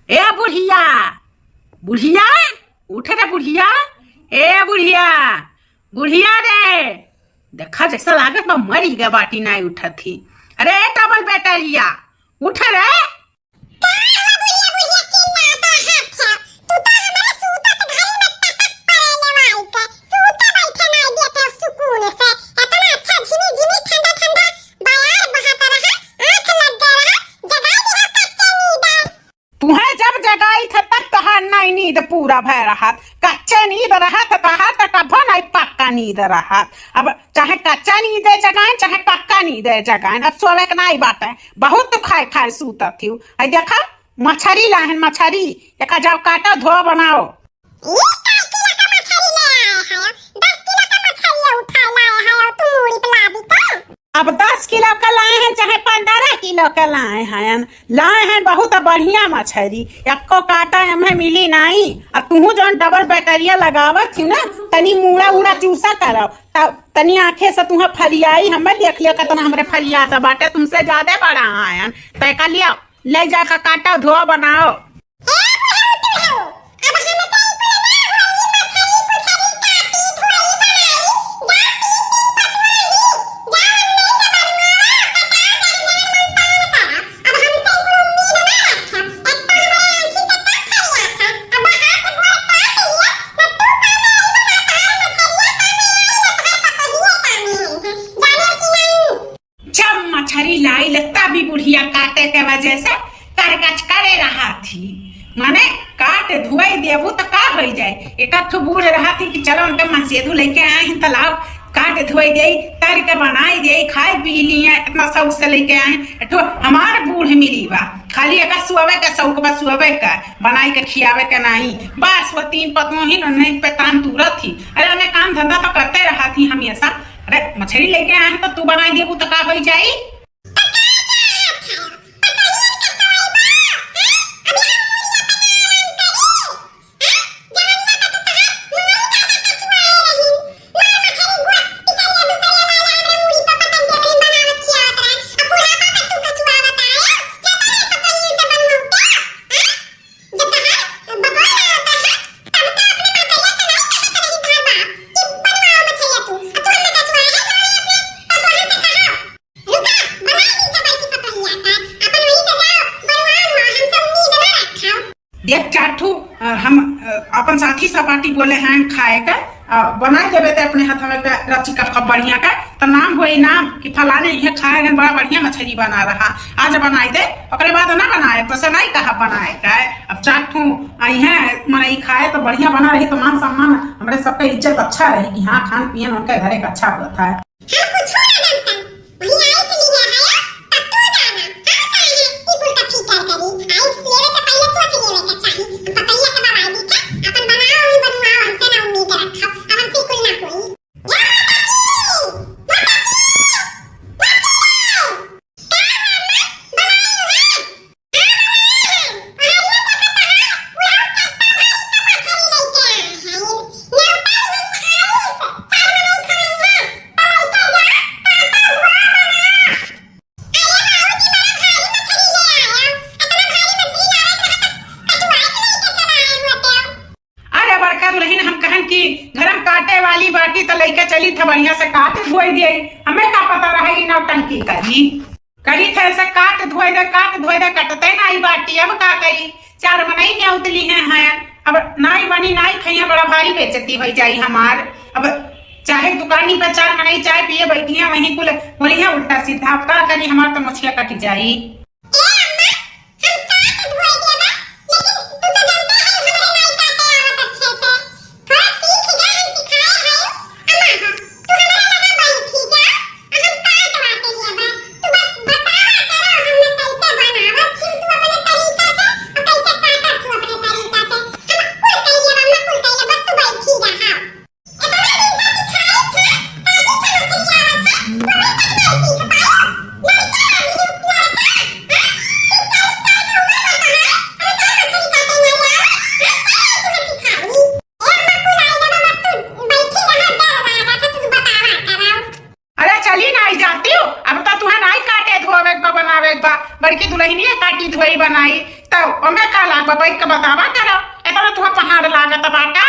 ए बुढ़िया, बुढ़िया, उठ रे बुढ़िया। ए बुढ़िया, बुढ़िया रे, देखा जैसा लागत बा मरी गए बाटी नहीं उठत थी। अरे डबल बेटरिया उठ रे। तुम्हें जब जगाई था तब तहार नहीं नींद पूरा भय रहा, कच्चे नींद रहा था तहार तो कभो नहीं पक्का नींद रहा। अब चाहे कच्चा नींद जगाए चाहे पक्का नींद जगाए, अब सोवे के नहीं बात है। बहुत तो खाए खाए सूता थी। आई देखा मछली लाहन, मछली एक जाओ काटा धो बनाओ। अब 10 किलो का लाए हैं चाहे 15 किलो का लाए हैं बहुत बढ़िया मछली। एको काटा हमें मिली नहीं। अब तू जो डबल बैटरिया लगावत थी ना, तनी मुड़ा उड़ा चूसा करो तब तनी आंखें से तुम्हें फरियाई हमें देख लिया कितना हमारे फरिया से बाटे तुमसे ज्यादा बड़ा आयन तय कर लिया। ले जाकर काटा धो बनाओ। मछली लाई लगता भी बुढ़िया काटे के वजह से करकच करे रहा थी। माने काट धुआई देबू तो का हो जाए। एक बूढ़ रहा थी कि चलो उनके मसेदू लेके आए हैं तालाब, काट धुआई दे तर के बनाई दे खाए पी लिए इतना शौक से लेके आए। तो हमारे बूढ़ मिली बा खाली एक सुअवे का शौक बा, सुअवे का बनाई के खियावे के नहीं बस। वो 3 पत्नों ही नहीं पे काम तुरत थी। अरे उन्हें काम धंधा तो करते रहा थी हमेशा। अरे मछली लेके आए हैं तो तू बनाई देबू तो का हो जाए। देख चाटू हम अपन साथी सपाटी बोले हैं खाए का बनाए देवे थे अपने हाथ में रची का बढ़िया का तो नाम हो नाम कि फलाने ये खाए हैं बड़ा बढ़िया मछली बना रहा आज बनाई दे ओकरे बाद ना बनाए तो से नहीं कहा बनाए का। अब चाटू आई है मन खाए तो बढ़िया बना रही तो मान सम्मान हमारे सबका इज्जत अच्छा रहेगी। हाँ खान पियन उनके घर एक अच्छा होता है। हम कहन की घरम काटे वाली बाटी तो लेके चली था बढ़िया से काट धोई दे। हमें क्या पता रही नौटंकी करी थे से काट धोई दे कटते नहीं बाटी। अब का करी 4 मनई में उतली हैं अब नाई बनी नाई खैया बड़ा भारी बेचती हो जाई हमार। अब चाहे दुकानी पे 4 मनई चाय पिए बैठिया वहीं कुल बोलिया उल्टा सीधा। अब का करी हमार तो मुछिया कट जाई। यहाँ पर बैठ के बतावा करो इतना तुहा पहाड़ लागत बाटे।